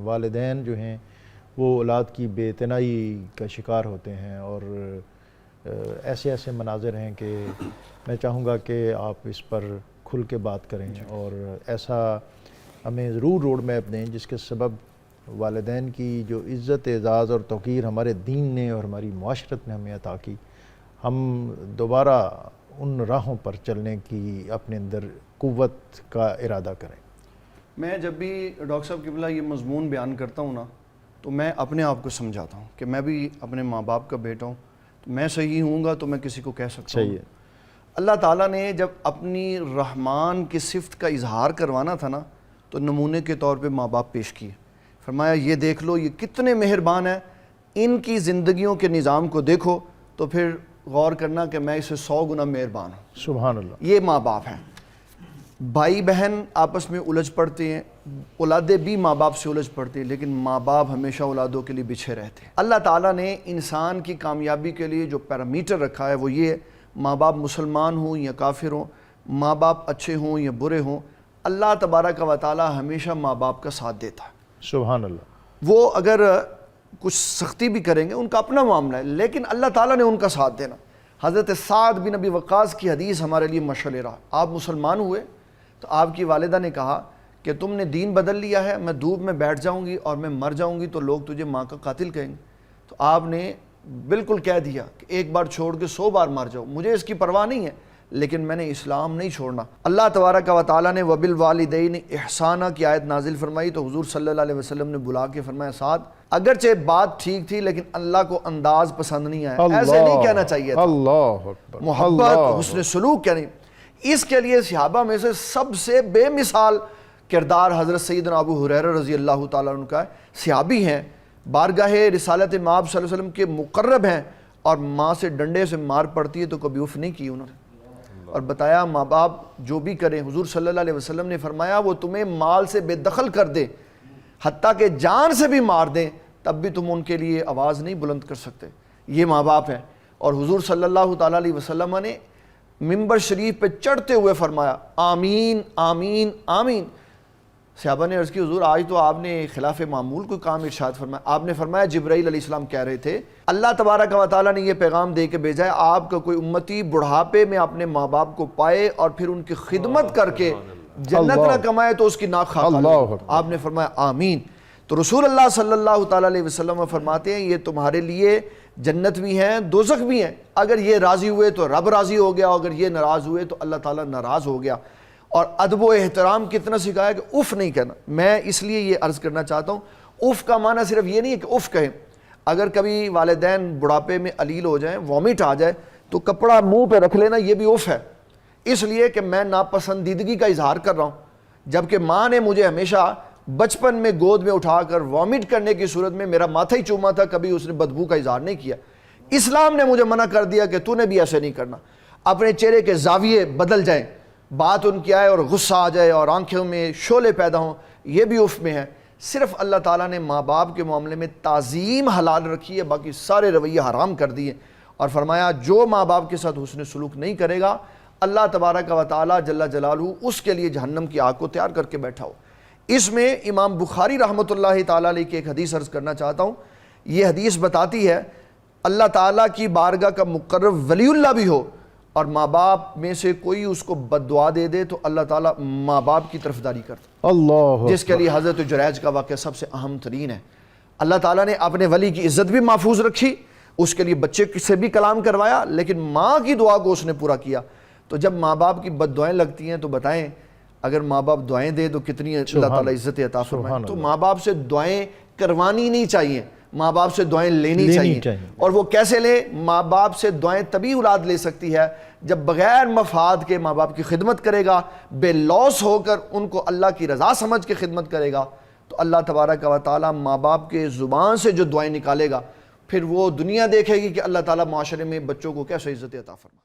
والدین جو ہیں وہ اولاد کی بے اعتنائی کا شکار ہوتے ہیں، اور ایسے ایسے مناظر ہیں کہ میں چاہوں گا کہ آپ اس پر کھل کے بات کریں اور ایسا ہمیں ضرور روڈ میپ دیں جس کے سبب والدین کی جو عزت اعزاز اور توقیر ہمارے دین نے اور ہماری معاشرت نے ہمیں عطا کی، ہم دوبارہ ان راہوں پر چلنے کی اپنے اندر قوت کا ارادہ کریں۔ میں جب بھی ڈاکٹر صاحب قبلہ یہ مضمون بیان کرتا ہوں نا تو میں اپنے آپ کو سمجھاتا ہوں کہ میں بھی اپنے ماں باپ کا بیٹا ہوں، تو میں صحیح ہوں گا تو میں کسی کو کہہ سکتا ہوں۔ اللہ تعالیٰ نے جب اپنی رحمان کی صفت کا اظہار کروانا تھا نا تو نمونے کے طور پہ ماں باپ پیش کیے، فرمایا یہ دیکھ لو یہ کتنے مہربان ہیں، ان کی زندگیوں کے نظام کو دیکھو تو پھر غور کرنا کہ میں اسے 100 گنا مہربان ہوں۔ سبحان اللہ۔ یہ ماں باپ ہیں۔ بھائی بہن آپس میں الجھ پڑتے ہیں، اولادیں بھی ماں باپ سے الجھ پڑتی ہیں، لیکن ماں باپ ہمیشہ اولادوں کے لیے بچھے رہتے ہیں۔ اللہ تعالیٰ نے انسان کی کامیابی کے لیے جو پیرامیٹر رکھا ہے وہ یہ ہے، ماں باپ مسلمان ہوں یا کافر ہوں، ماں باپ اچھے ہوں یا برے ہوں، اللہ تبارک و تعالیٰ ہمیشہ ماں باپ کا ساتھ دیتا ہے۔ سبحان اللہ۔ وہ اگر کچھ سختی بھی کریں گے ان کا اپنا معاملہ ہے، لیکن اللہ تعالیٰ نے ان کا ساتھ دینا۔ حضرت سعد بن ابی وقاص کی حدیث ہمارے لیے مشعل راہ۔ آپ مسلمان ہوئے تو آپ کی والدہ نے کہا کہ تم نے دین بدل لیا ہے، میں دھوپ میں بیٹھ جاؤں گی اور میں مر جاؤں گی تو لوگ تجھے ماں کا قاتل کہیں گے۔ تو آپ نے بالکل کہہ دیا کہ ایک بار چھوڑ کے 100 بار مر جاؤ، مجھے اس کی پرواہ نہیں ہے، لیکن میں نے اسلام نہیں چھوڑنا۔ اللہ تبارک و تعالیٰ نے وَبِالْوَالِدَيْنِ احسانہ کی آیت نازل فرمائی تو حضور صلی اللہ علیہ وسلم نے بلا کے فرمایا سعد اگرچہ بات ٹھیک تھی لیکن اللہ کو انداز پسند نہیں آیا، ایسے نہیں کہنا چاہیے تھا، اللہ اکبر، محبت حسن سلوک کہنی۔ اس کے لیے صحابہ میں سے سب سے بے مثال کردار حضرت سیدنا ابو ہریرہ رضی اللہ تعالیٰ عنہ کا ہے۔ صحابی ہیں، بارگاہ رسالت مآب صلی اللہ علیہ وسلم کے مقرب ہیں، اور ماں سے ڈنڈے سے مار پڑتی ہے تو کبھی اف نہیں کی انہوں نے، اور بتایا ماں باپ جو بھی کریں، حضور صلی اللہ علیہ وسلم نے فرمایا وہ تمہیں مال سے بے دخل کر دے، حتیٰ کہ جان سے بھی مار دیں، تب بھی تم ان کے لیے آواز نہیں بلند کر سکتے۔ یہ ماں باپ ہیں۔ اور حضور صلی اللہ تعالیٰ علیہ وسلم نے منبر شریف پہ چڑھتے ہوئے فرمایا آمین آمین آمین۔ صحابہ نے عرض کی حضور آج تو آپ نے خلاف معمول کوئی کام ارشاد فرمایا۔ آپ نے فرمایا جبرائیل علیہ السلام کہہ رہے تھے اللہ تبارک و تعالیٰ نے یہ پیغام دے کے بھیجا ہے آپ کا کوئی امتی بڑھاپے میں اپنے ماں باپ کو پائے اور پھر ان کی خدمت کر کے جنت نہ کمائے تو اس کی ناک خاک لے۔ آپ نے فرمایا آمین۔ تو رسول اللہ صلی اللہ تعالیٰ علیہ وسلم فرماتے ہیں یہ تمہارے لیے جنت بھی ہیں دوزخ بھی ہیں، اگر یہ راضی ہوئے تو رب راضی ہو گیا، اگر یہ ناراض ہوئے تو اللہ تعالیٰ ناراض ہو گیا۔ اور ادب و احترام کتنا سکھایا کہ اف نہیں کہنا۔ میں اس لیے یہ عرض کرنا چاہتا ہوں اف کا معنی صرف یہ نہیں ہے کہ اف کہیں، اگر کبھی والدین بڑھاپے میں علیل ہو جائیں، وامٹ آ جائے تو کپڑا منہ پہ رکھ لینا یہ بھی اف ہے، اس لیے کہ میں ناپسندیدگی کا اظہار کر رہا ہوں، جبکہ ماں نے مجھے ہمیشہ بچپن میں گود میں اٹھا کر وامٹ کرنے کی صورت میں میرا ماتھا ہی چوما تھا، کبھی اس نے بدبو کا اظہار نہیں کیا۔ اسلام نے مجھے منع کر دیا کہ تو نے بھی ایسے نہیں کرنا۔ اپنے چہرے کے زاویے بدل جائیں، بات ان کی آئے اور غصہ آ جائے اور آنکھوں میں شعلے پیدا ہوں، یہ بھی اف میں ہے۔ صرف اللہ تعالیٰ نے ماں باپ کے معاملے میں تعظیم حلال رکھی ہے، باقی سارے رویے حرام کر دیے، اور فرمایا جو ماں باپ کے ساتھ حسن سلوک نہیں کرے گا اللہ تبارک و تعالیٰ جل جلالہ اس کے لیے جہنم کی آگ کو تیار کر کے بیٹھا ہو۔ اس میں امام بخاری رحمۃ اللہ تعالیٰ علیہ کی ایک حدیث عرض کرنا چاہتا ہوں۔ یہ حدیث بتاتی ہے اللہ تعالیٰ کی بارگاہ کا مقرب ولی اللہ بھی ہو اور ماں باپ میں سے کوئی اس کو بد دعا دے دے تو اللہ تعالیٰ ماں باپ کی طرفداری کرتا، اللہ، جس کے لیے حضرت جریج کا واقعہ سب سے اہم ترین ہے۔ اللہ تعالیٰ نے اپنے ولی کی عزت بھی محفوظ رکھی، اس کے لیے بچے سے بھی کلام کروایا، لیکن ماں کی دعا کو اس نے پورا کیا۔ تو جب ماں باپ کی بد دعائیں لگتی ہیں تو بتائیں اگر ماں باپ دعائیں دے تو کتنی اللہ تعالیٰ عزت عطا فرمائے۔ تو ماں باپ سے دعائیں کروانی نہیں چاہیے، ماں باپ سے دعائیں لینی چاہیے۔ اور وہ کیسے لے؟ ماں باپ سے دعائیں تبھی اولاد لے سکتی ہے جب بغیر مفاد کے ماں باپ کی خدمت کرے گا، بے لوث ہو کر ان کو اللہ کی رضا سمجھ کے خدمت کرے گا، تو اللہ تبارک و تعالیٰ ماں باپ کے زبان سے جو دعائیں نکالے گا پھر وہ دنیا دیکھے گی کہ اللہ تعالیٰ معاشرے میں بچوں کو کیسے عزت عطا فرما۔